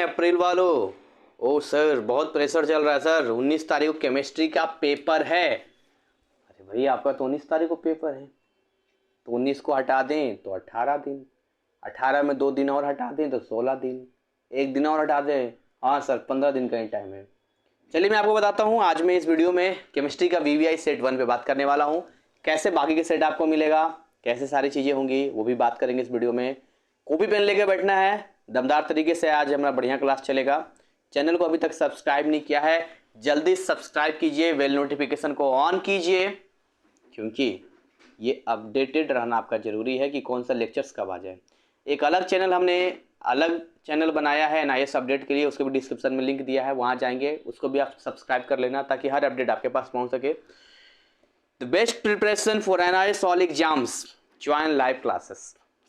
अप्रैल वालों। ओ सर बहुत प्रेशर चल रहा है सर, 19 तारीख को केमिस्ट्री का पेपर है। अरे भाई आपका तो 19 तारीख को पेपर है, तो 19 को हटा दें तो 18 दिन, 18 में 2 दिन और हटा दें तो 16 दिन, एक दिन और हटा दें, हाँ सर 15 दिन का ही टाइम है। चलिए मैं आपको बताता हूँ, आज मैं इस वीडियो में केमिस्ट्री का वीवीआई सेट 1 पे बात करने वाला हूँ। कैसे बाकी के सेट आपको मिलेगा, कैसे सारी चीज़ें होंगी वो भी बात करेंगे इस वीडियो में। कॉपी पेन लेके बैठना है, दमदार तरीके से आज हमारा बढ़िया क्लास चलेगा। चैनल को अभी तक सब्सक्राइब नहीं किया है, जल्दी सब्सक्राइब कीजिए, बेल नोटिफिकेशन को ऑन कीजिए, क्योंकि ये अपडेटेड रहना आपका ज़रूरी है कि कौन सा लेक्चर्स कब आ जाए। एक अलग चैनल बनाया है एनआईएस अपडेट के लिए, उसके भी डिस्क्रिप्शन में लिंक दिया है, वहाँ जाएंगे, उसको भी आप सब्सक्राइब कर लेना ताकि हर अपडेट आपके पास पहुँच सके। The best preparation for NIS all exams, join live classes.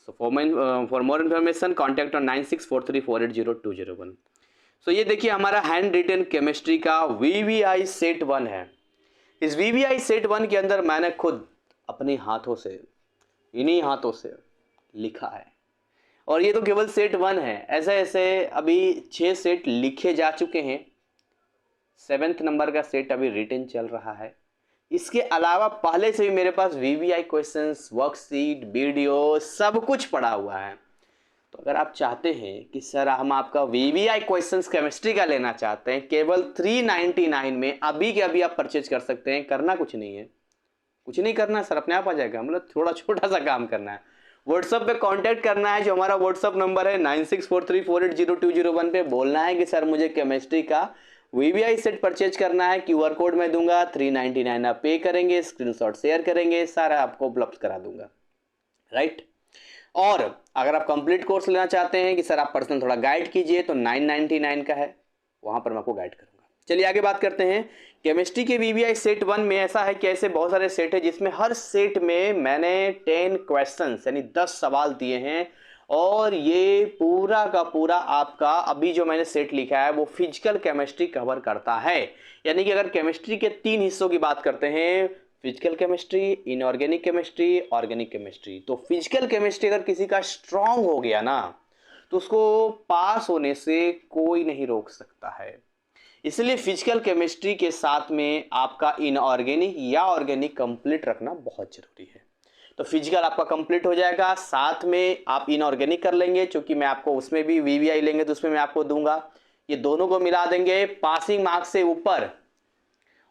So for more information contact on 9643480201। सो ये देखिए हमारा हैंड रिटन केमिस्ट्री का वीवीआई सेट 1 है। इस वीवीआई सेट 1 के अंदर मैंने खुद अपने हाथों से, इन्हीं हाथों से लिखा है, और ये तो केवल सेट 1 है। ऐसे ऐसे अभी 6 सेट लिखे जा चुके हैं, 7th नंबर का सेट अभी रिटन चल रहा है। इसके अलावा पहले से भी मेरे पास वीवीआई क्वेश्चंस, वर्कशीट, वीडियो सब कुछ पड़ा हुआ है। तो अगर आप चाहते हैं कि सर हम आपका वीवीआई क्वेश्चंस केमिस्ट्री का लेना चाहते हैं, केवल 399 में अभी के अभी आप परचेज कर सकते हैं। करना कुछ नहीं है, कुछ नहीं करना सर, अपने आप आ जाएगा, मतलब थोड़ा छोटा सा काम करना है। व्हाट्सएप पे कांटेक्ट करना है, जो हमारा व्हाट्सएप नंबर है 9643480201 पे बोलना है कि सर मुझे केमिस्ट्री का वीवीआई सेट परचेज करना है, क्यूआर कोड मैं दूंगा, 399 आप पे करेंगे, स्क्रीनशॉट शेयर करेंगे, सारा आपको उपलब्ध करा दूंगा, राइट। और अगर आप कंप्लीट कोर्स लेना चाहते हैं कि सर आप पर्सनल थोड़ा गाइड कीजिए, तो 999 का है, वहां पर मैं आपको गाइड करूंगा। चलिए आगे बात करते हैं। केमिस्ट्री के वीवीआई सेट 1 में ऐसा है कि ऐसे बहुत सारे सेट है जिसमें हर सेट में मैंने 10 क्वेश्चंस यानी 10 सवाल दिए हैं, और ये पूरा का पूरा आपका अभी जो मैंने सेट लिखा है वो फिजिकल केमिस्ट्री कवर करता है। यानी कि अगर केमिस्ट्री के 3 हिस्सों की बात करते हैं, physical chemistry, inorganic chemistry, organic chemistry, तो फिजिकल केमिस्ट्री अगर किसी का स्ट्रांग हो गया ना, तो उसको पास होने से कोई नहीं रोक सकता है। इसलिए फिजिकल केमिस्ट्री के साथ में आपका इनऑर्गेनिक या ऑर्गेनिक कंप्लीट रखना बहुत जरूरी है। तो फिजिकल आपका कंप्लीट हो जाएगा, साथ में आप इनऑर्गेनिक कर लेंगे, क्योंकि मैं आपको उसमें भी वीवीआई लेंगे तो उसमें मैं आपको दूंगा, ये दोनों को मिला देंगे पासिंग मार्क्स से ऊपर।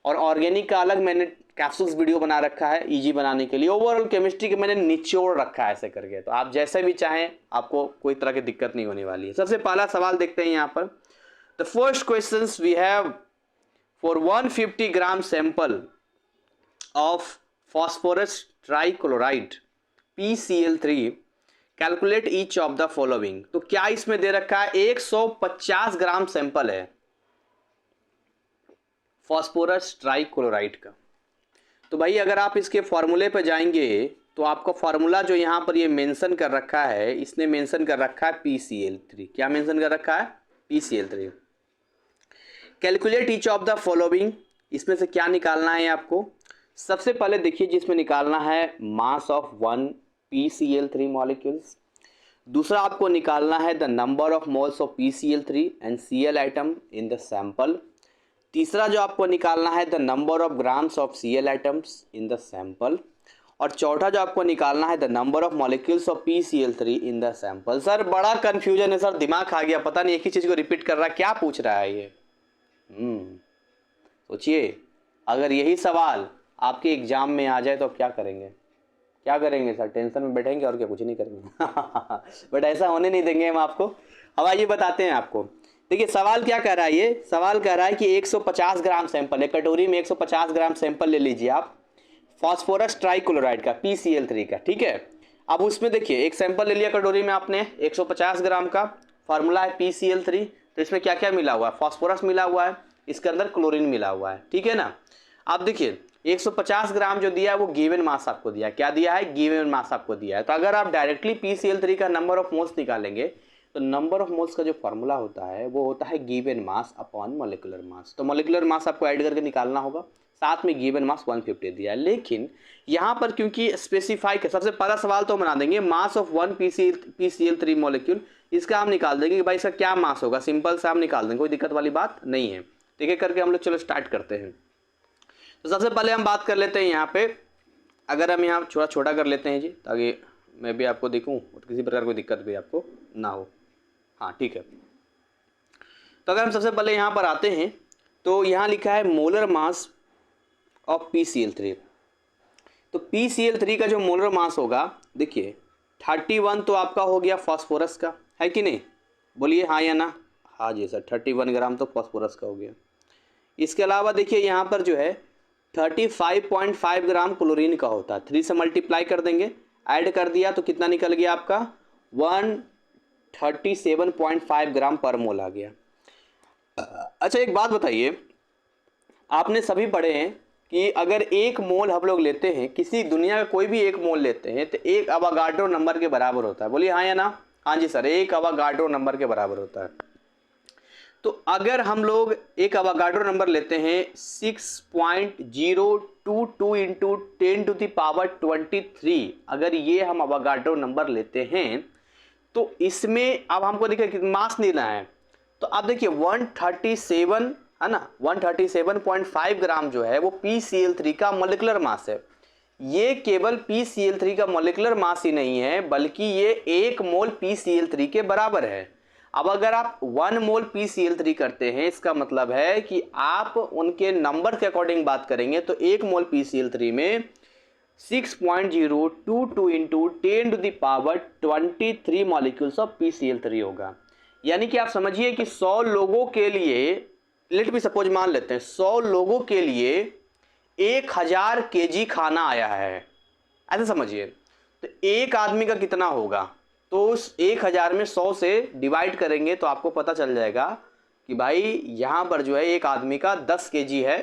और ऑर्गेनिक का अलग मैंने कैप्सूल्स वीडियो बना रखा है इजी बनाने के लिए, ओवरऑल केमिस्ट्री के मैंने निचोड़ रखा है ऐसे करके, तो आप जैसे भी चाहें आपको कोई तरह की दिक्कत नहीं होने वाली है। सबसे पहला सवाल देखते हैं यहाँ पर। The first questions we have, for 150 gram sample of phosphorus trichloride PCl3 calculate each of the following। तो क्या इसमें दे रखा है, 150 ग्राम सैंपल है फॉस्फोरस ट्राइक्लोराइड का। तो भाई अगर आप इसके फॉर्मूले पर जाएंगे तो आपका फॉर्मूला जो यहाँ पर ये मेंशन कर रखा है, इसने मेंशन कर रखा है PCl3। क्या मेंशन कर रखा है, PCl3। Calculate each of the following, इसमें से क्या निकालना है आपको। सबसे पहले देखिए जिसमें निकालना है मास ऑफ 1 PCl3 मॉलिक्यूल्स। दूसरा आपको निकालना है the number of moles of PCl3 and Cl item in the sample. तीसरा जो आपको निकालना है the number of grams of Cl items in the sample. और चौथा जो आपको निकालना है the number of molecules of PCl3 in the sample. Sir बड़ा कंफ्यूजन है सर, दिमाग खा गया, पता नहीं एक ही चीज़ को रिपीट कर रहा है, क्या पूछ रहा है ये। सोचिए अगर यही सवाल आपके एग्जाम में आ जाए तो आप क्या करेंगे, क्या करेंगे सर, टेंशन में बैठेंगे और क्या, कुछ नहीं करेंगे। बट ऐसा होने नहीं देंगे हम आपको। अब आइए बताते हैं आपको। देखिए सवाल क्या कह रहा है, ये सवाल कह रहा है कि 150 ग्राम सैंपल है, कटोरी में 150 ग्राम सैंपल ले लीजिए आप फॉस्फोरस ट्राइक्लोराइड का PCl3 का, ठीक है। अब उसमें देखिए एक सैंपल ले लिया कटोरी में आपने 150 ग्राम का, फार्मूला है PCl3, तो इसमें क्या क्या मिला हुआ है, फॉस्फोरस मिला हुआ है, इसके अंदर क्लोरीन मिला हुआ है, ठीक है ना। अब देखिए 150 ग्राम जो दिया है वो गिवन मास आपको दिया है, क्या दिया है, गिवन मास आपको दिया है। तो अगर आप डायरेक्टली PCl3 का नंबर ऑफ मोल्स निकालेंगे तो नंबर ऑफ मोल्स का जो फॉर्मूला होता है वो होता है given mass upon molecular mass. तो मोलिकुलर मास आपको ऐड करके निकालना होगा, साथ में गिवन मास 150 दिया है। लेकिन यहाँ पर क्योंकि स्पेसिफाई, सबसे पहला सवाल तो बना देंगे मास ऑफ 1 PCl3 मॉलिक्यूल इसका हम निकाल देंगे कि भाई इसका क्या मास होगा, सिंपल से हम निकाल देंगे, कोई दिक्कत वाली बात नहीं है। ठीक है, करके हम लोग चलो स्टार्ट करते हैं। तो सबसे पहले हम बात कर लेते हैं यहाँ पे, अगर हम यहाँ थोड़ा छोटा कर लेते हैं जी, ताकि मैं भी आपको दिखूँ और किसी प्रकार कोई दिक्कत भी आपको ना हो। हाँ ठीक है, तो अगर हम सबसे पहले यहाँ पर आते हैं तो यहाँ लिखा है मोलर मास ऑफ PCl3। तो PCl3 का जो मोलर मास होगा, देखिए 31 तो आपका हो गया फॉस्फोरस का, है कि नहीं, बोलिए हाँ या ना। हाँ जी सर, 31 ग्राम तो फॉस्फोरस का हो गया। इसके अलावा देखिए यहाँ पर जो है 35.5 ग्राम क्लोरीन का होता है। 3 से मल्टीप्लाई कर देंगे, ऐड कर दिया तो कितना निकल गया आपका 137.5 ग्राम पर मोल आ गया। अच्छा एक बात बताइए, आपने सभी पढ़े हैं कि अगर एक मोल हम लोग लेते हैं, किसी दुनिया का कोई भी एक मोल लेते हैं तो एक अवागाड्रो नंबर के बराबर होता है, बोलिए हाँ या ना। हाँ जी सर, एक अवागाड्रो नंबर के बराबर होता है। तो अगर हम लोग एक अवागाड्रो नंबर लेते हैं 6.022 इंटू 10⁻23, अगर ये हम अवागाड्रो नंबर लेते हैं तो इसमें अब हमको देखिए मास लेना है, तो अब देखिए 137 है ना, 137.5 ग्राम जो है वो PCl3 का मोलिकुलर मास है। ये केवल PCl3 का मोलिकुलर मास ही नहीं है, बल्कि ये 1 मोल PCl3 के बराबर है। अब अगर आप 1 मोल PCl3 करते हैं, इसका मतलब है कि आप उनके नंबर के अकॉर्डिंग बात करेंगे तो 1 मोल PCl3 में 6.022 इंटू 10⁻23 मॉलिक्यूल्स ऑफ PCl3 होगा। यानी कि आप समझिए कि 100 लोगों के लिए, लेट बी सपोज मान लेते हैं 100 लोगों के लिए 1000 kg खाना आया है, ऐसे समझिए। तो एक आदमी का कितना होगा, तो उस 1000 में 100 से डिवाइड करेंगे तो आपको पता चल जाएगा कि भाई यहाँ पर जो है एक आदमी का 10 kg है,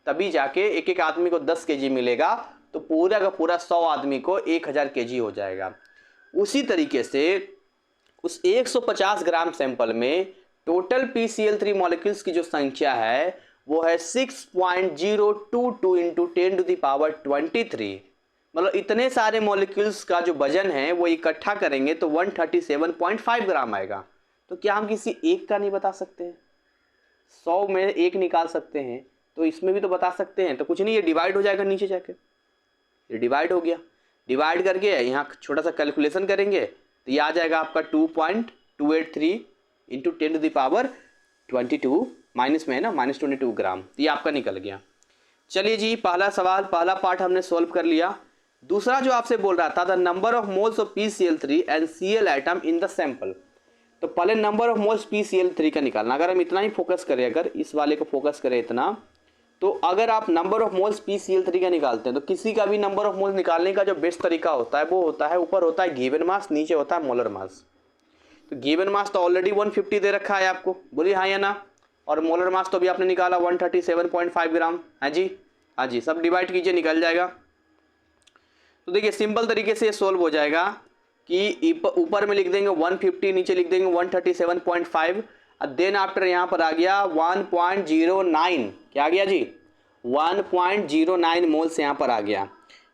तभी जाके एक एक आदमी को 10 kg मिलेगा, तो पूरा का पूरा 100 आदमी को 1000 kg हो जाएगा। उसी तरीके से उस 150 ग्राम सैंपल में टोटल PCl3 मॉलिक्यूल्स की जो संख्या है वो है 6.022 इंटू 10⁻23। मतलब इतने सारे मॉलिक्यूल्स का जो वजन है वो इकट्ठा करेंगे तो 137.5 ग्राम आएगा। तो क्या हम किसी एक का नहीं बता सकते हैं? 100 में एक निकाल सकते हैं, तो इसमें भी तो बता सकते हैं। तो कुछ नहीं, ये डिवाइड हो जाएगा नीचे जाके, ये डिवाइड हो गया। डिवाइड करके यहाँ छोटा सा कैलकुलेशन करेंगे तो ये आ जाएगा आपका 2.283 इंटू 10⁻22, माइनस में है ना, -22 ग्राम। तो ये आपका निकल गया। चलिए जी, पहला सवाल, पहला पार्ट हमने सॉल्व कर लिया। दूसरा जो आपसे बोल रहा था, the number of moles of PCl3 and Cl atom in the sample. तो पहले नंबर ऑफ मोल्स PCl3 का निकालना। अगर हम इतना ही फोकस करें, अगर इस वाले को फोकस करें इतना, तो अगर आप नंबर ऑफ मोल्स PCl3 का निकालते हैं तो किसी का भी नंबर ऑफ मोल्स निकालने का जो बेस्ट तरीका होता है वो होता है, ऊपर होता है गिवन मास, नीचे होता है मोलर मास। तो गिवन मास तो ऑलरेडी 150 दे रखा है आपको, बोलिए हाँ या ना। और मोलर मास तो अभी आपने निकाला 137.5 ग्राम है जी। हाँ जी, सब डिवाइड कीजिए, निकल जाएगा। तो देखिए सिंपल तरीके से ये सोल्व हो जाएगा कि ऊपर में लिख देंगे 150, नीचे लिख देंगे 137.5, देन आफ्टर यहाँ पर आ गया 1.09, क्या आ गया जी, 1.09 मोल्स यहाँ पर आ गया।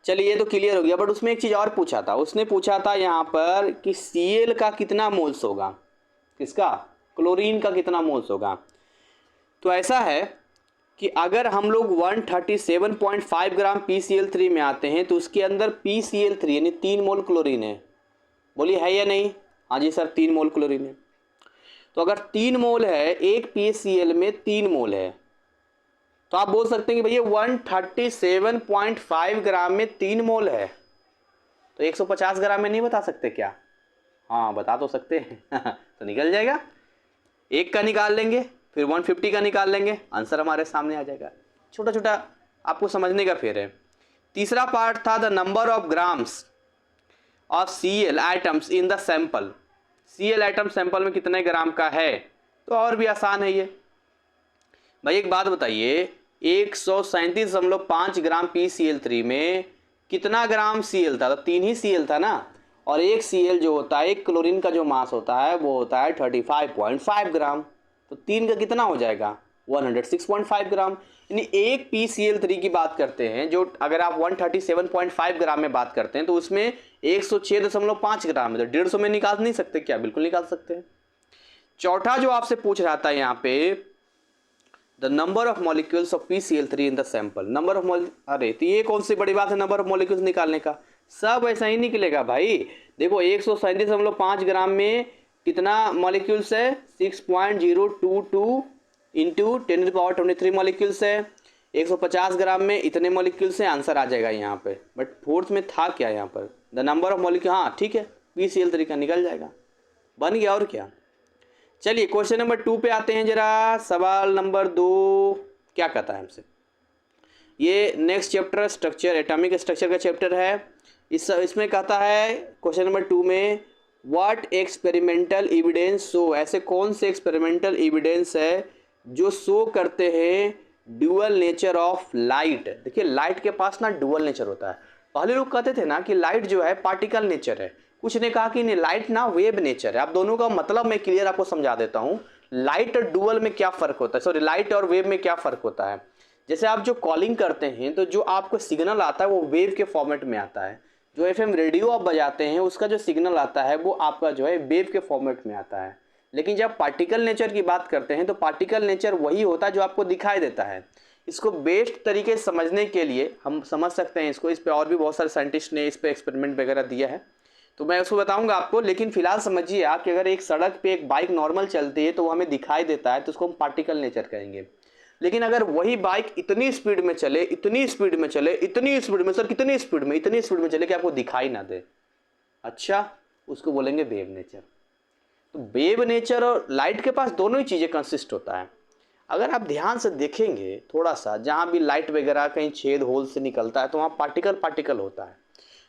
चलिए ये तो क्लियर हो गया। बट उसमें एक चीज़ और पूछा था, उसने पूछा था यहाँ पर कि Cl का कितना मोल्स होगा, किसका, क्लोरीन का कितना मोल्स होगा। तो ऐसा है कि अगर हम लोग 137.5 ग्राम PCl3 में आते हैं तो उसके अंदर PCl3 यानी 3 मोल क्लोरीन है, बोलिए है या नहीं। हाँ जी सर, 3 मोल क्लोरीन है। तो अगर 3 मोल है, एक PCl में 3 मोल है, तो आप बोल सकते हैं कि भैया 137.5 ग्राम में 3 मोल है, तो 150 ग्राम में नहीं बता सकते क्या? हाँ बता तो सकते हैं तो निकल जाएगा, एक का निकाल लेंगे, फिर 150 का निकाल लेंगे, आंसर हमारे सामने आ जाएगा। छोटा छोटा आपको समझने का फेर है। तीसरा पार्ट था the number of grams of Cl items in the sample. Cl item sample में कितने ग्राम का है, तो और भी आसान है ये। भाई एक बात बताइए, 137.5 ग्राम PCl3 में कितना ग्राम Cl था? तो 3 ही Cl था ना, और एक Cl जो होता है, एक क्लोरीन का जो मास होता है वो होता है 35.5 ग्राम। तो 3 का कितना हो जाएगा, 106.5 ग्राम। यानी एक PCl3 की बात करते हैं, जो अगर आप 137.5 ग्राम में बात करते हैं तो उसमें 106.5 ग्राम है, तो 150 में निकाल नहीं सकते क्या? बिल्कुल निकाल सकते हैं। चौथा जो आपसे पूछ रहा था यहाँ पे, the number of molecules of PCl3 in the sample. Number of अरे तो ये कौन सी बड़ी बात है नंबर ऑफ मॉलिक्यूल्स निकालने का? सब ऐसा ही निकलेगा भाई। देखो 137.5 ग्राम में कितना मॉलिक्यूल्स है? 6.022 इंटू 10⁻23 मॉलिक्यूल्स है। 150 ग्राम में इतने मॉलिक्यूल्स हैं, आंसर आ जाएगा यहाँ पे। बट फोर्थ में था क्या यहाँ पर? द नंबर ऑफ मॉलिक्यूल, हाँ ठीक है, PCl3 का निकल जाएगा, बन गया और क्या। चलिए क्वेश्चन नंबर 2 पे आते हैं जरा। सवाल नंबर 2 क्या कहता है हमसे? ये next chapter structure, atomic structure का चैप्टर है। इसमें कहता है क्वेश्चन नंबर 2 में, व्हाट एक्सपेरिमेंटल एविडेंस शो, ऐसे कौन से एक्सपेरिमेंटल एविडेंस है जो शो करते हैं ड्यूअल नेचर ऑफ लाइट। देखिए लाइट के पास ना ड्यूअल नेचर होता है। पहले लोग कहते थे ना कि लाइट जो है पार्टिकल नेचर है, कुछ ने कहा कि नहीं लाइट ना वेव नेचर है। आप दोनों का मतलब मैं क्लियर आपको समझा देता हूँ। लाइट और ड्यूअल में क्या फ़र्क होता है, सॉरी लाइट और वेव में क्या फ़र्क होता है। जैसे आप जो कॉलिंग करते हैं तो जो आपको सिग्नल आता है वो वेव के फॉर्मेट में आता है। जो FM रेडियो आप बजाते हैं उसका जो सिग्नल आता है वो आपका जो है वेव के फॉर्मेट में आता है। लेकिन जब पार्टिकल नेचर की बात करते हैं तो पार्टिकल नेचर वही होता है जो आपको दिखाई देता है। इसको बेस्ट तरीके से समझने के लिए हम समझ सकते हैं इसको, इस पर और भी बहुत सारे साइंटिस्ट ने इस पर एक्सपेरिमेंट वगैरह दिया है, तो मैं उसको बताऊंगा आपको। लेकिन फिलहाल समझिए आप कि अगर एक सड़क पे एक बाइक नॉर्मल चलती है तो वो हमें दिखाई देता है, तो उसको हम पार्टिकल नेचर कहेंगे। लेकिन अगर वही बाइक इतनी स्पीड में चले, इतनी स्पीड में चले, इतनी स्पीड में, सर कितनी स्पीड में, इतनी स्पीड में चले कि आपको दिखाई ना दे, अच्छा उसको बोलेंगे वेव नेचर। तो वेव नेचर और लाइट के पास दोनों ही चीज़ें कंसिस्ट होता है। अगर आप ध्यान से देखेंगे थोड़ा सा, जहाँ भी लाइट वगैरह कहीं छेद होल से निकलता है तो वहाँ पार्टिकल होता है।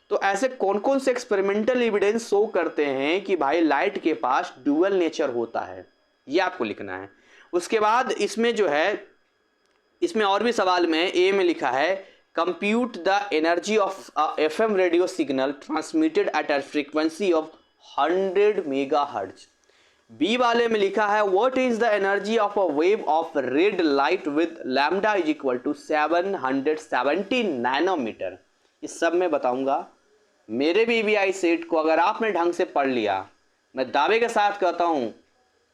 तो ऐसे कौन कौन से एक्सपेरिमेंटल एविडेंस शो करते हैं कि भाई लाइट के पास ड्यूअल नेचर होता है, ये आपको लिखना है। उसके बाद इसमें जो है, इसमें और भी सवाल में ए में लिखा है, compute the energy of FM radio signal transmitted at a frequency of 100 megahertz. B वाले में लिखा है, what is the energy of a wave of red light with lambda is equal to 770 nanometre. इस सब में बताऊंगा। मेरे VVI सेट को अगर आपने ढंग से पढ़ लिया, मैं दावे के साथ कहता हूं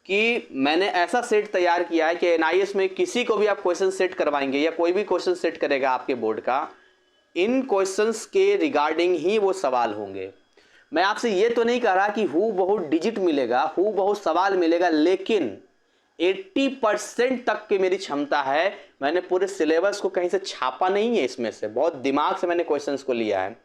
कि मैंने ऐसा सेट तैयार किया है कि NIS में किसी को भी आप क्वेश्चन सेट करवाएंगे या कोई भी क्वेश्चन सेट करेगा आपके बोर्ड का, इन क्वेश्चंस के रिगार्डिंग ही वो सवाल होंगे। मैं आपसे ये तो नहीं कह रहा कि हु बहुत डिजिट मिलेगा, हु बहुत सवाल मिलेगा, लेकिन 80% तक की मेरी क्षमता है। मैंने पूरे सिलेबस को कहीं से छापा नहीं है, इसमें से बहुत दिमाग से मैंने क्वेश्चंस को लिया है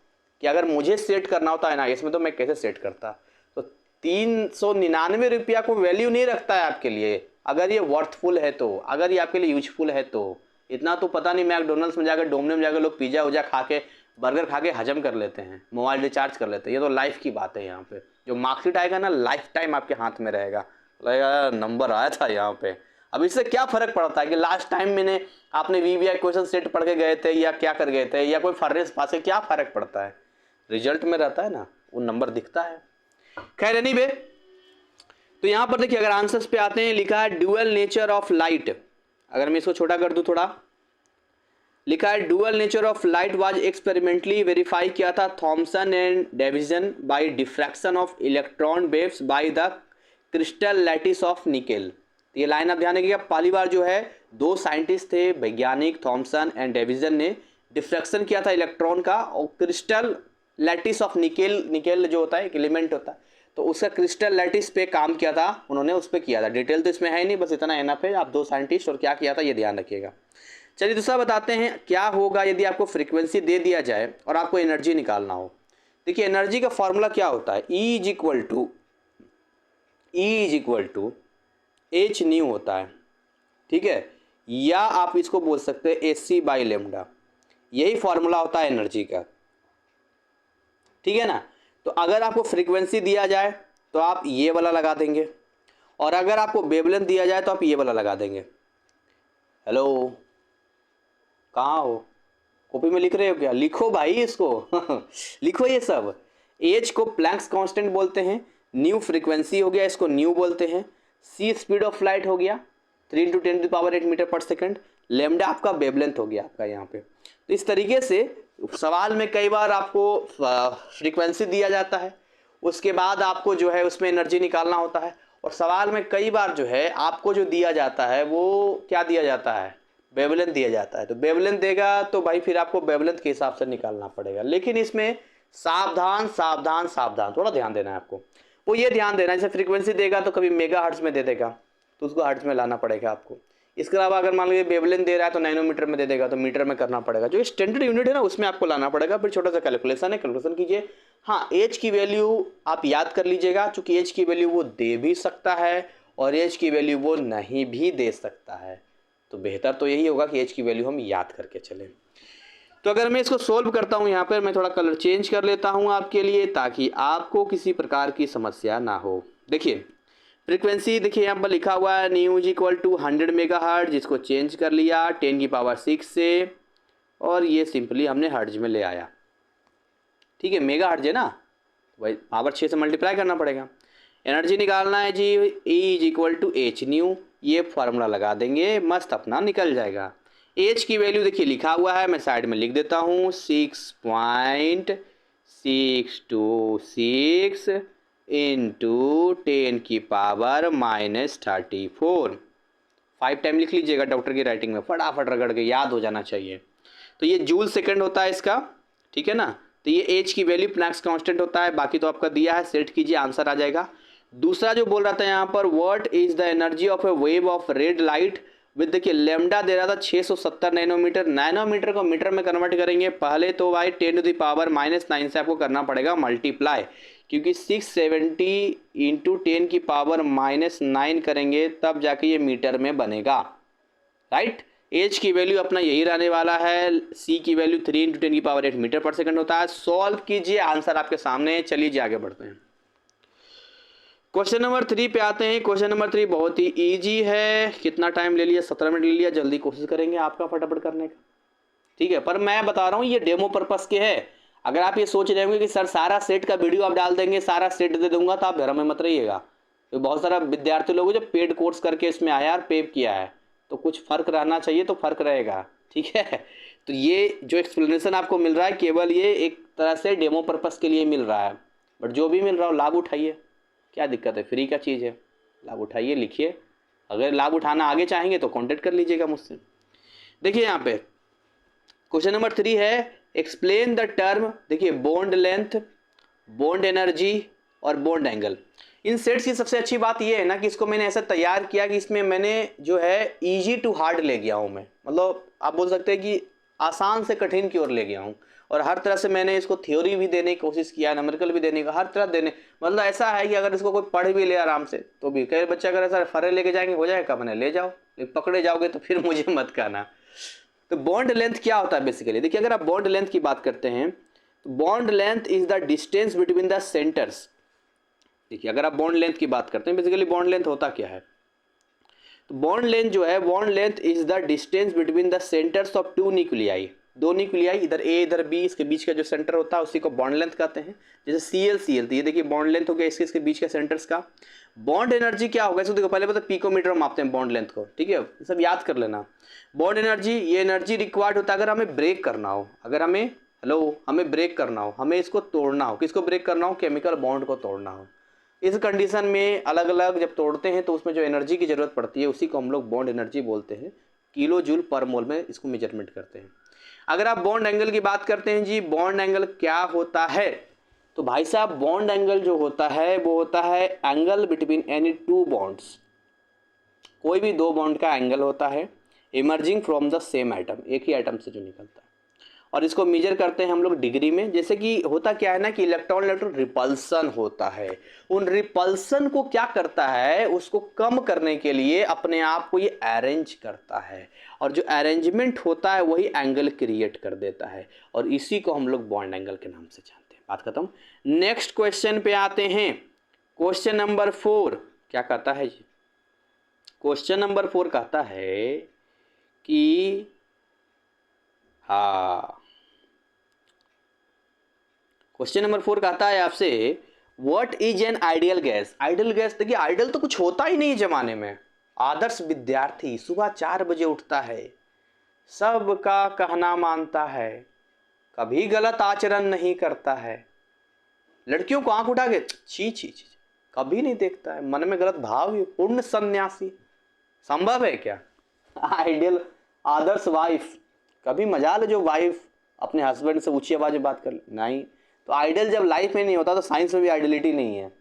कि अगर मुझे सेट करना होता है ना इसमें तो मैं कैसे सेट करता। तो 399 रुपया को वैल्यू नहीं रखता है आपके लिए, अगर ये वर्थफुल है तो, अगर ये आपके लिए यूजफुल है तो। इतना तो पता नहीं मैकडोनल्ड्स में जाकर, डोमिनोज में जाकर लोग पिज्जा उजा खा के, बर्गर खा के हजम कर लेते हैं, मोबाइल रिचार्ज कर लेते हैं। ये तो लाइफ की बात है। यहाँ पे जो मार्कशीट आएगा ना लाइफ टाइम आपके हाथ में रहेगा, लगेगा नंबर आया था यहाँ पे। अब इससे क्या फर्क पड़ता है कि लास्ट टाइम मैंने आपने VVI क्वेश्चन सेट पढ़ के गए थे या क्या कर गए थे या कोई फर्रेस पास है, क्या फर्क पड़ता है? रिजल्ट में रहता है ना, वो नंबर दिखता है। खैर एनीवे, तो यहाँ पर देखिए अगर आंसर्स पे आते हैं, लिखा है ड्यूअल नेचर ऑफ लाइट। अगर मैं इसको छोटा कर दूं थोड़ा, लिखा है dual nature of light was experimentally verify किया था Thomson and Davisson by diffraction of electron waves by the crystal lattice of nickel. ये लाइन आप ध्यान रखिएगा, पहली बार जो है दो साइंटिस्ट थे वैज्ञानिक, थॉमसन एंड डेविसन ने डिफ्रैक्शन किया था इलेक्ट्रॉन का, और crystal lattice of nickel, nickel जो होता है एक एलिमेंट होता है, तो उसका क्रिस्टल लैटिस पे काम किया था उन्होंने, उस पर किया था। डिटेल तो इसमें है नहीं, बस इतना एनफ है। आप दो साइंटिस्ट और क्या किया था ये ध्यान रखिएगा। चलिए दूसरा बताते हैं, क्या होगा यदि आपको फ्रीक्वेंसी दे दिया जाए और आपको एनर्जी निकालना हो। देखिए एनर्जी का फॉर्मूला क्या होता है, E is equal to h nu होता है, ठीक है, या आप इसको बोल सकते हैं AC बाई लेमडा। यही फॉर्मूला होता है एनर्जी का, ठीक है ना। तो अगर आपको फ्रीक्वेंसी दिया जाए तो आप ये वाला लगा देंगे, और अगर आपको वेवलेंथ दिया जाए तो आप ये वाला लगा देंगे। हेलो, कहाँ हो? कॉपी में लिख रहे हो क्या? लिखो भाई इसको लिखो ये सब। एच को प्लैंक्स कांस्टेंट बोलते हैं, न्यू फ्रीक्वेंसी हो गया, इसको न्यू बोलते हैं, C स्पीड ऑफ लाइट हो गया, 3 × 10⁸ मीटर पर सेकंड। लैम्डा आपका वेवलेंथ हो गया आपका यहाँ पे। तो इस तरीके से सवाल में कई बार आपको फ्रीक्वेंसी दिया जाता है, उसके बाद आपको जो है उसमें एनर्जी निकालना होता है, और सवाल में कई बार जो है आपको जो दिया जाता है वो क्या दिया जाता है, वेवलेंथ दिया जाता है। तो वेवलेंथ देगा तो भाई फिर आपको वेवलेंथ के हिसाब से निकालना पड़ेगा। लेकिन इसमें सावधान सावधान सावधान, थोड़ा ध्यान देना है आपको। वो ये ध्यान देना है, जैसे फ्रीक्वेंसी देगा तो कभी मेगा हर्ट्ज में दे देगा, तो उसको हर्ट्ज में लाना पड़ेगा आपको। इसके अलावा अगर मान लीजिए वेवलेंथ दे रहा है तो नैनोमीटर में दे देगा, तो मीटर में करना पड़ेगा। जो स्टैंडर्ड यूनिट है ना उसमें आपको लाना पड़ेगा। फिर छोटा सा कैलकुलेशन है, कैलकुलेशन कीजिए। हाँ, एच की वैल्यू आप याद कर लीजिएगा, चूंकि एच की वैल्यू वो दे भी सकता है और एच की वैल्यू वो नहीं भी दे सकता है। तो बेहतर तो यही होगा कि एच की वैल्यू हम याद करके चलें। तो अगर मैं इसको सोल्व करता हूँ, यहाँ पर मैं थोड़ा कलर चेंज कर लेता हूँ आपके लिए, ताकि आपको किसी प्रकार की समस्या ना हो। देखिए फ्रीक्वेंसी देखिए यहाँ पर लिखा हुआ है nu is equal to 100 megahertz, जिसको चेंज कर लिया 10⁶ से, और ये सिंपली हमने हर्ट्ज में ले आया। ठीक है, मेगा हर्ट्ज है ना, भाई पावर 6 से मल्टीप्लाई करना पड़ेगा। एनर्जी निकालना है जी, E is equal to h nu, ये फार्मूला लगा देंगे, मस्त अपना निकल जाएगा। एच की वैल्यू देखिए लिखा हुआ है, मैं साइड में लिख देता हूँ 6.626 इंटू 10⁻34। 5 टाइम लिख लीजिएगा डॉक्टर की राइटिंग में, फटाफट रगड़ के याद हो जाना चाहिए। तो ये जूल सेकंड होता है इसका, ठीक है ना। तो ये एच की वैल्यू प्लैंक्स कांस्टेंट होता है, बाकी तो आपका दिया है, सेट कीजिए आंसर आ जाएगा। दूसरा जो बोल रहा था यहाँ पर, what is the energy of A wave of red light with, देखिए लेमडा दे रहा था 670 नैनोमीटर। नैनोमीटर को मीटर में कन्वर्ट करेंगे पहले तो भाई 10⁻⁹ से आपको करना पड़ेगा मल्टीप्लाई, क्योंकि 670 इंटू 10⁻⁹ करेंगे तब जाके ये मीटर में बनेगा, राइट। एच की वैल्यू अपना यही रहने वाला है, सी की वैल्यू 3 × 10⁸ मीटर पर सेकंड होता है। सॉल्व कीजिए, आंसर आपके सामने है। चलिए जी आगे बढ़ते हैं, क्वेश्चन नंबर 3 पे आते हैं। क्वेश्चन नंबर 3 बहुत ही इजी है। कितना टाइम ले लिया, 17 मिनट ले लिया। जल्दी कोशिश करेंगे आपका फटाफट करने का, ठीक है। पर मैं बता रहा हूँ ये डेमो पर्पस के है। अगर आप ये सोच रहे होंगे कि सर सारा सेट का वीडियो आप डाल देंगे, सारा सेट दे दूंगा, तो आप घर में मत रहिएगा। तो बहुत सारा विद्यार्थी लोग जो पेड कोर्स करके इसमें आया और पे किया है, तो कुछ फर्क रहना चाहिए, तो फर्क रहेगा, ठीक है। तो ये जो एक्सप्लेनेशन आपको मिल रहा है केवल ये एक तरह से डेमो पर्पस के लिए मिल रहा है, बट जो भी मिल रहा हो लाभ उठाइए, क्या दिक्कत है, फ्री का चीज़ है, लाभ उठाइए, लिखिए। अगर लाभ उठाना आगे चाहेंगे तो कांटेक्ट कर लीजिएगा मुझसे। देखिए यहाँ पे क्वेश्चन नंबर 3 है, एक्सप्लेन द टर्म, देखिए बॉन्ड लेंथ, बॉन्ड एनर्जी और बॉन्ड एंगल। इन सेट्स की सबसे अच्छी बात यह है ना कि इसको मैंने ऐसा तैयार किया कि इसमें मैंने जो है इजी टू हार्ड ले गया हूँ मैं, मतलब आप बोल सकते हैं कि आसान से कठिन की ओर ले गया हूँ। और हर तरह से मैंने इसको थ्योरी भी देने की कोशिश किया, न्यूमेरिकल भी देने का, हर तरह देने, मतलब ऐसा है कि अगर इसको कोई पढ़ भी ले आराम से तो भी, कई बच्चे अगर ऐसा फरे लेके जाएंगे हो जाएगा, मैंने ले जाओ, पकड़े जाओगे तो फिर मुझे मत कहना। तो बॉन्ड लेंथ क्या होता है बेसिकली, देखिए अगर आप बॉन्ड लेंथ की बात करते हैं तो bond length is the distance between the centres. देखिए अगर आप बॉन्ड लेंथ की बात करते हैं, बेसिकली बॉन्ड लेंथ होता क्या है, तो बॉन्ड लेंथ जो है, bond length is the distance between the centres of two nuclei. दो न्यूक्लियाई, इधर ए इधर बी, इसके बीच का जो सेंटर होता है उसी को बॉन्ड लेंथ कहते हैं। जैसे CL तो ये देखिए बॉन्ड लेंथ हो गया इसके बीच के सेंटर्स का। बॉन्ड एनर्जी क्या होगा, इसको देखो पहले पता पिकोमीटर में मापते हैं बॉन्ड लेंथ को, ठीक है, ये सब याद कर लेना। बॉन्ड एनर्जी, ये एनर्जी रिक्वायर्ड होता है अगर हमें ब्रेक करना हो, अगर हमें हमें ब्रेक करना हो, हमें इसको तोड़ना हो। किसको ब्रेक करना हो, केमिकल बॉन्ड को तोड़ना हो। इस कंडीशन में अलग अलग जब तोड़ते हैं तो उसमें जो एनर्जी की जरूरत पड़ती है उसी को हम लोग बॉन्ड एनर्जी बोलते हैं। किलो जूल पर मोल में इसको मेजरमेंट करते हैं। अगर आप बॉन्ड एंगल की बात करते हैं जी, बॉन्ड एंगल क्या होता है, तो भाई साहब बॉन्ड एंगल जो होता है वो होता है angle between any two bonds. कोई भी दो बॉन्ड का एंगल होता है emerging from the same atom, एक ही एटम से जो निकलता है, और इसको मेजर करते हैं हम लोग डिग्री में। जैसे कि होता क्या है ना कि इलेक्ट्रॉन इलेक्ट्रॉन रिपल्सन होता है, उन रिपल्सन को क्या करता है, उसको कम करने के लिए अपने आप को ये अरेंज करता है, और जो अरेंजमेंट होता है वही एंगल क्रिएट कर देता है, और इसी को हम लोग बॉन्ड एंगल के नाम से जानते हैं। बात खत्म। नेक्स्ट क्वेश्चन पे आते हैं। क्वेश्चन नंबर 4 क्या कहता है जी, क्वेश्चन नंबर 4 कहता है कि क्वेश्चन नंबर 4 कहता है आपसे, what is an ideal gas. Ideal gas, देखिए आइडियल तो कुछ होता ही नहीं जमाने में, आदर्श विद्यार्थी सुबह 4 बजे उठता है, सबका कहना मानता है, कभी गलत आचरण नहीं करता है, लड़कियों को आंख उठा के छी छी छी कभी नहीं देखता है, मन में गलत भाव ही, पूर्ण सन्यासी। संभव है क्या? आइडियल आदर्श वाइफ, कभी मजाल है जो वाइफ अपने हस्बैंड से ऊंची आवाज में बात कर ले? नहीं। तो आइडियल जब लाइफ में नहीं होता तो साइंस में भी आइडियलिटी नहीं है।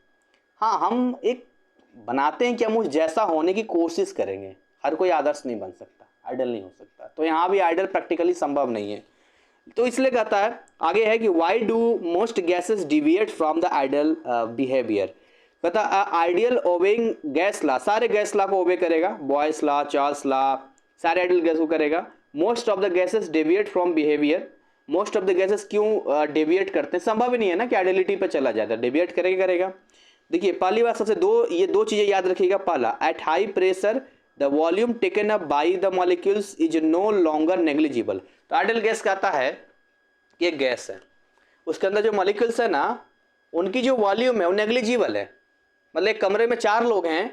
हाँ, हम एक बनाते हैं कि हम उस जैसा होने की कोशिश करेंगे। हर कोई आदर्श नहीं बन सकता, आइडियल नहीं हो सकता। तो यहाँ भी आइडियल प्रैक्टिकली संभव नहीं है। तो इसलिए कहता है आगे है कि why do most gases deviate from the ideal behaviour. कहता आइडियल ओबेइंग गैस ला, सारे गैस ला को ओबे करेगा, बॉयस ला, चार्ल्स ला, सारे आइडियल गैस को करेगा। Most of the gases deviate from behaviour, most of the gases क्यों डेविएट करते हैं? संभव ही नहीं है ना कि आइडियलिटी पे चला जाता, डेविएट करेगा। देखिए पहली बात सबसे ये दो चीजें याद रखिएगा। पहला, at high pressure the volume taken up by the molecules is no longer negligible. तो आइडियल गैस कहता है कि एक गैस है, उसके अंदर जो मॉलिक्यूल्स है ना, उनकी जो वॉल्यूम है वो नेग्लिजिबल है। मतलब एक कमरे में 4 लोग हैं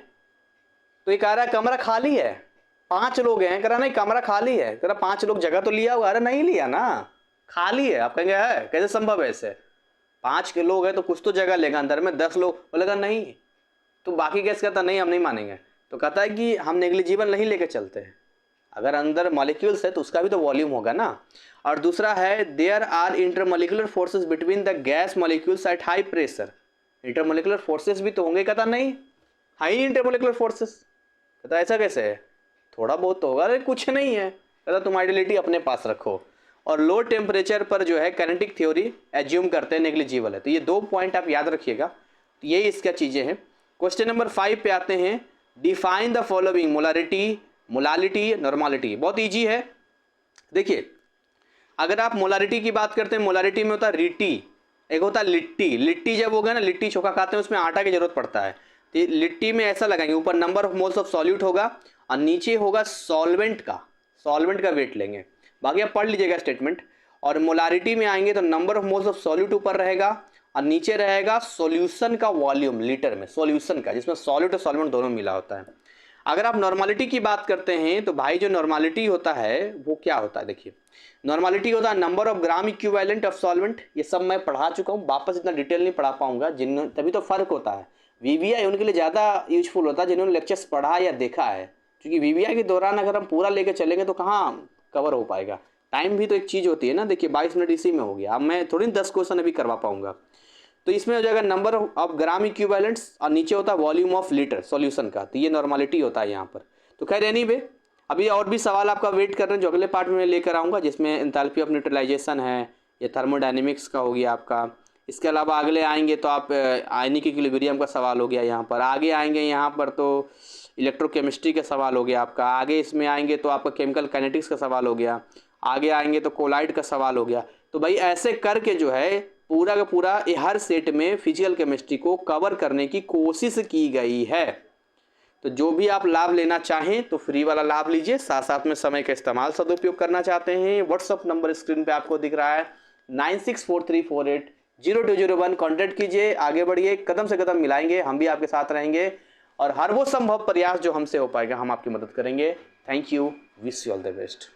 तो ये कह रहा है कमरा खाली है। 5 लोग हैं, कह रहा नहीं कमरा खाली है, कह रहा 5 लोग जगह तो लिया होगा। अरे नहीं लिया ना, खाली है। आप कहेंगे है कैसे संभव है? ऐसे 5 के लोग हैं तो कुछ तो जगह लेगा अंदर में। 10 लोग बोलेगा नहीं, तो बाकी गैस कहता नहीं हम नहीं मानेंगे। तो कहता है कि हम नेग्लिजिबल नहीं लेके चलते हैं, अगर अंदर मॉलिक्यूल्स है तो उसका भी तो वॉल्यूम होगा ना। और दूसरा है there are intermolecular forces between the gas molecules at high pressure. Intermolecular forces भी तो होंगे। कहता नहीं, हाई इंटरमोलिकुलर फोर्सेस। कहता ऐसा कैसे है? थोड़ा बहुत तो होगा। अरे कुछ नहीं है। कहता तुम आइडियलिटी अपने पास रखो। और लो टेम्परेचर पर जो है काइनेटिक थ्योरी एज्यूम करते हैं नेग्लिजिबल है। तो ये 2 पॉइंट आप याद रखिएगा। तो यही इसका चीजें हैं। क्वेश्चन नंबर 5 पे आते हैं। Define the following molarity, molality, normality. बहुत ईजी है। देखिए अगर आप मोलारिटी की बात करते हैं, मोलारिटी में होता है रिटी, एक होता है लिट्टी। लिट्टी जब होगा ना, लिट्टी चोखा खाते हैं उसमें आटा की जरूरत पड़ता है। तो लिट्टी में ऐसा लगाएंगे, ऊपर number of moles of solute होगा और नीचे होगा सॉल्वेंट का वेट लेंगे। बाकी आप पढ़ लीजिएगा स्टेटमेंट। और मोलारिटी में आएंगे तो number of moles of solute ऊपर रहेगा और नीचे रहेगा सॉल्यूशन का वॉल्यूम लीटर में, सॉल्यूशन का, जिसमें सॉल्यूट और सॉल्वेंट दोनों मिला होता है। अगर आप नॉर्मालिटी की बात करते हैं तो भाई जो नॉर्मालिटी होता है वो क्या होता है? देखिए नॉर्मालिटी होता है number of gram equivalent of solvent. ये सब मैं पढ़ा चुका हूँ, वापस इतना डिटेल नहीं पढ़ा पाऊंगा। जिन तभी तो फर्क होता है। वीवीआई उनके लिए ज़्यादा यूजफुल होता है जिन्होंने लेक्चर्स पढ़ा या देखा है, क्योंकि वीवीआई के दौरान अगर हम पूरा लेके चलेंगे तो कहाँ कवर हो पाएगा। टाइम भी तो एक चीज़ होती है ना। देखिए 22 मिनट इसी में हो गया। अब मैं थोड़ी 10 क्वेश्चन अभी करवा पाऊंगा। तो इसमें हो जाएगा नंबर ऑफ ग्राम इक्विवेलेंट्स और नीचे होता है वॉल्यूम ऑफ लीटर सॉल्यूशन का। तो ये नॉर्मालिटी होता है यहाँ पर। तो खैर एनीवे अभी और भी सवाल आपका वेट कर रहे हैं जो अगले पार्ट में मैं लेकर आऊँगा, जिसमें एंथैल्पी ऑफ न्यूट्रलाइजेशन है, ये थर्मोडायनेमिक्स का हो गया आपका। इसके अलावा अगले आएंगे तो आप आयनिक इक्विलिब्रियम का सवाल हो गया यहाँ पर। आगे आएंगे यहाँ पर तो इलेक्ट्रोकेमिस्ट्री का सवाल हो गया आपका। आगे इसमें आएंगे तो आपका केमिकल काइनेटिक्स का सवाल हो गया। आगे आएंगे तो कोलाइड का सवाल हो गया। तो भाई ऐसे करके जो है पूरा का पूरा हर सेट में फिजिकल केमिस्ट्री को कवर करने की कोशिश की गई है। तो जो भी आप लाभ लेना चाहें तो फ्री वाला लाभ लीजिए, साथ साथ में समय का इस्तेमाल सदुपयोग करना चाहते हैं, व्हाट्सअप नंबर स्क्रीन पे आपको दिख रहा है 9643480201। कॉन्टेक्ट कीजिए, आगे बढ़िए, कदम से कदम मिलाएंगे, हम भी आपके साथ रहेंगे और हर वो संभव प्रयास जो हमसे हो पाएगा हम आपकी मदद करेंगे। Thank you, wish you all the best.